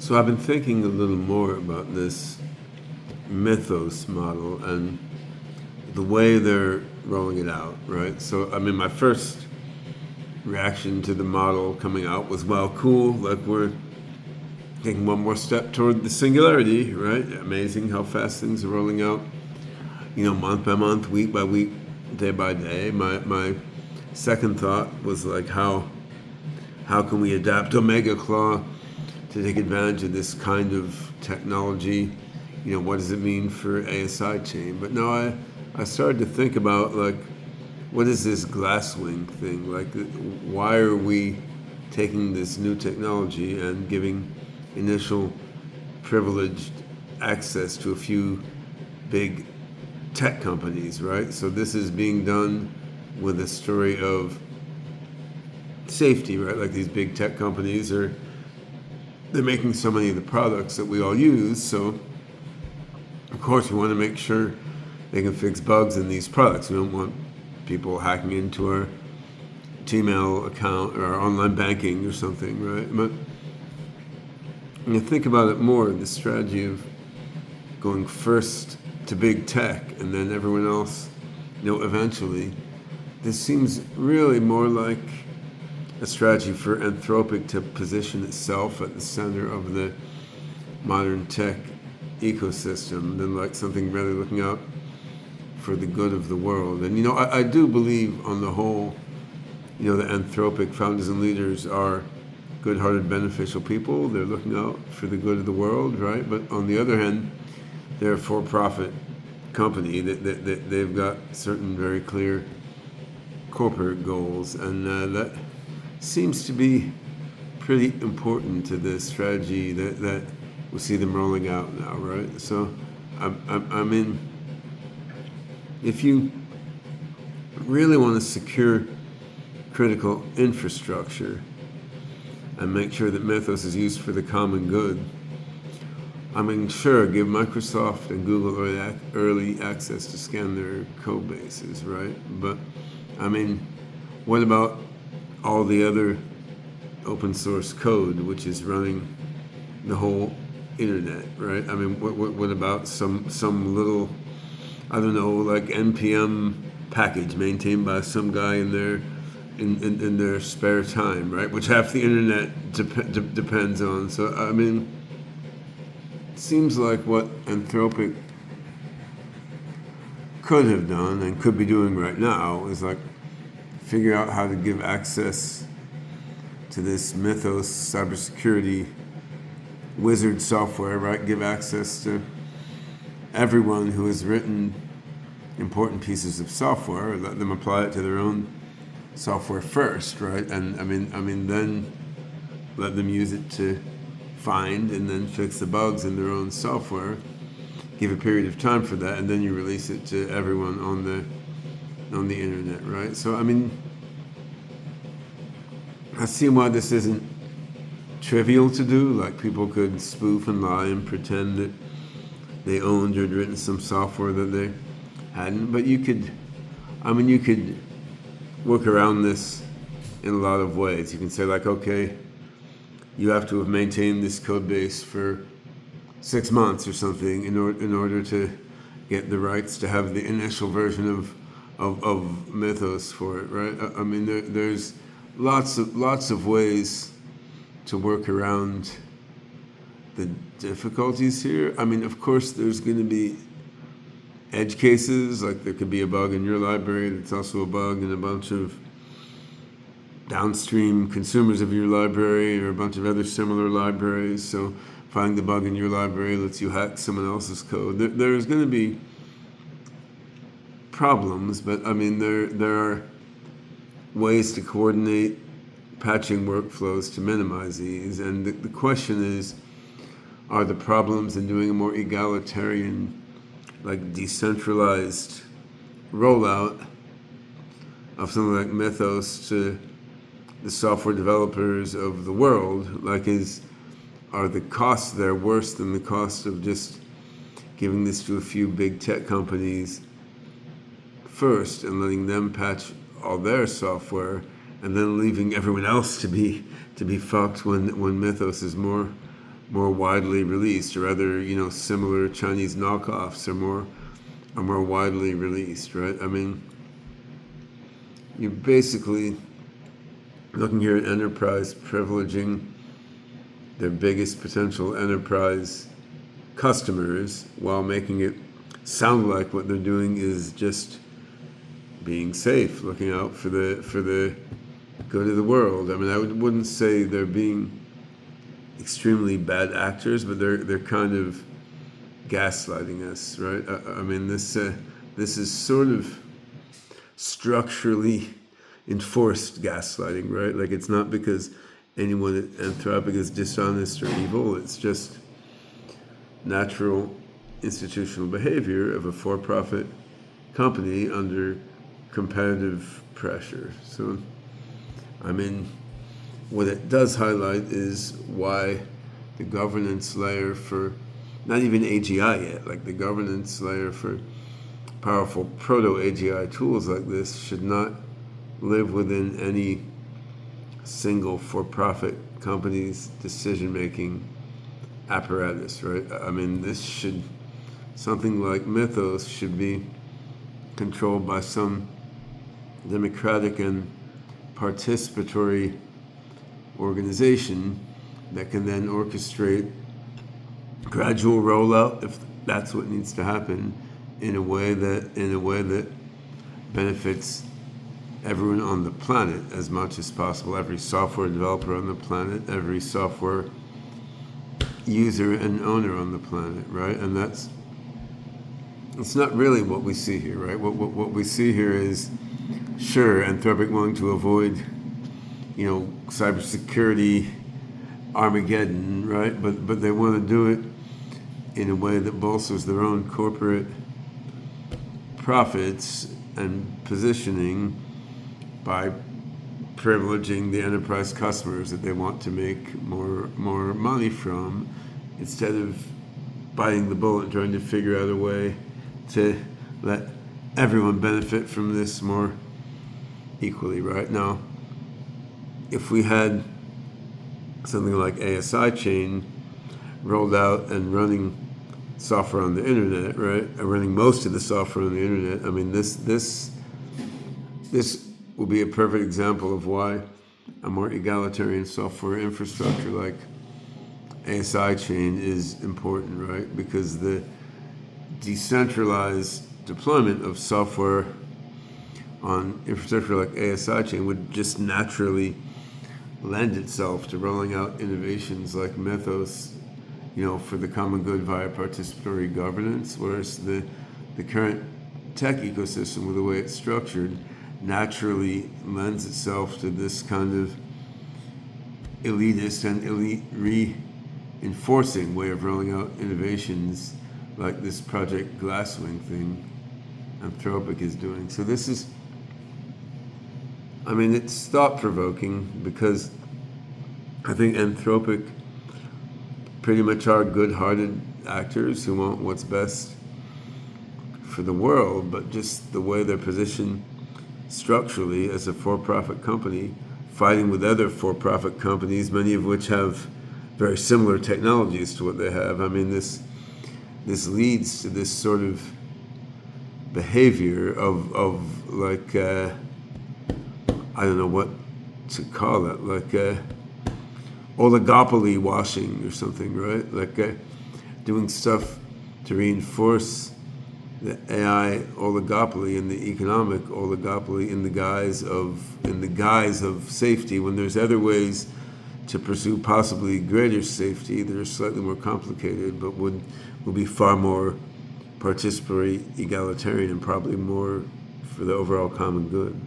So I've been thinking a little more about this Mythos model and the way they're rolling it out, right? So, I mean, my first reaction to the model coming out was, well, cool, like we're taking one more step toward the singularity, right? Amazing how fast things are rolling out, month by month, week by week, day by day. My second thought was like, how can we adapt Omega Claw to take advantage of this kind of technology? What does it mean for ASI chain? But now I started to think about, like, what is this glasswing thing? Like, why are we taking this new technology and giving initial privileged access to a few big tech companies, right? So this is being done with a story of safety, right? Like, these big tech companies they're making so many of the products that we all use, so of course we want to make sure they can fix bugs in these products. We don't want people hacking into our Gmail account or our online banking or something, right? But when you think about it more, the strategy of going first to big tech and then everyone else, eventually, this seems really more like a strategy for Anthropic to position itself at the center of the modern tech ecosystem than like something really looking out for the good of the world. And I do believe on the whole, the Anthropic founders and leaders are good-hearted, beneficial people. They're looking out for the good of the world, right? But on the other hand, they're a for-profit company that they've got certain very clear corporate goals, and that seems to be pretty important to the strategy that we see them rolling out now, right? So, I mean, if you really want to secure critical infrastructure and make sure that Mythos is used for the common good, I mean, sure, give Microsoft and Google early access to scan their code bases, right? But, I mean, what about all the other open source code which is running the whole internet, right? I mean, what about some little, I don't know, like NPM package maintained by some guy in their spare time, right? Which half the internet depends on. So, I mean, it seems like what Anthropic could have done and could be doing right now is like figure out how to give access to this Mythos cybersecurity wizard software, right? Give access to everyone who has written important pieces of software, let them apply it to their own software first, right? And I mean, then let them use it to find and then fix the bugs in their own software. Give a period of time for that, and then you release it to everyone on the internet, right? So I mean, I see why this isn't trivial to do. Like, people could spoof and lie and pretend that they owned or had written some software that they hadn't. But you could work around this in a lot of ways. You can say, like, okay, you have to have maintained this code base for 6 months or something in order to get the rights to have the initial version of Mythos for it, right? I mean, there's lots of ways to work around the difficulties here. I mean, of course, there's going to be edge cases, like there could be a bug in your library that's also a bug in a bunch of downstream consumers of your library or a bunch of other similar libraries. So finding the bug in your library lets you hack someone else's code. There's going to be problems, but I mean, there are ways to coordinate patching workflows to minimize these. And the question is, are the problems in doing a more egalitarian, like decentralized rollout of something like Mythos to the software developers of the world, are the costs there worse than the cost of just giving this to a few big tech companies first and letting them patch all their software and then leaving everyone else to be fucked when Mythos is more more widely released, or other similar Chinese knockoffs are more widely released, right? I mean, you're basically looking here at enterprise privileging their biggest potential enterprise customers while making it sound like what they're doing is just being safe, looking out for the good of the world. I mean, I wouldn't say they're being extremely bad actors, but they're kind of gaslighting us, right? I mean, this is sort of structurally enforced gaslighting, right? Like, it's not because anyone at Anthropic is dishonest or evil. It's just natural institutional behavior of a for-profit company under competitive pressure. So, I mean, what it does highlight is why the governance layer for, not even AGI yet, like the governance layer for powerful proto-AGI tools like this should not live within any single for-profit company's decision-making apparatus, right? I mean, something like Mythos should be controlled by some democratic and participatory organization that can then orchestrate gradual rollout, if that's what needs to happen, in a way that benefits everyone on the planet as much as possible, every software developer on the planet, every software user and owner on the planet, right? And it's not really what we see here, right? What we see here is, sure, Anthropic wanting to avoid, cybersecurity Armageddon, right? But they want to do it in a way that bolsters their own corporate profits and positioning by privileging the enterprise customers that they want to make more money from, instead of biting the bullet and trying to figure out a way to let everyone benefit from this more equally, right? Now, if we had something like ASI chain rolled out and running software on the internet, right? Running most of the software on the internet. I mean, this will be a perfect example of why a more egalitarian software infrastructure like ASI chain is important, right? Because the decentralized deployment of software on infrastructure like ASI chain would just naturally lend itself to rolling out innovations like Mythos, for the common good via participatory governance, whereas the current tech ecosystem, with the way it's structured, naturally lends itself to this kind of elitist and elite reinforcing way of rolling out innovations like this Project Glasswing thing Anthropic is doing. So this is, it's thought-provoking, because I think Anthropic pretty much are good-hearted actors who want what's best for the world, but just the way they're positioned structurally as a for-profit company, fighting with other for-profit companies, many of which have very similar technologies to what they have. I mean, this leads to this sort of behavior of like, I don't know what to call it, like oligopoly-washing or something, right? Like doing stuff to reinforce the AI oligopoly and the economic oligopoly in the guise of safety, when there's other ways to pursue possibly greater safety that are slightly more complicated, but will be far more participatory, egalitarian, and probably more for the overall common good.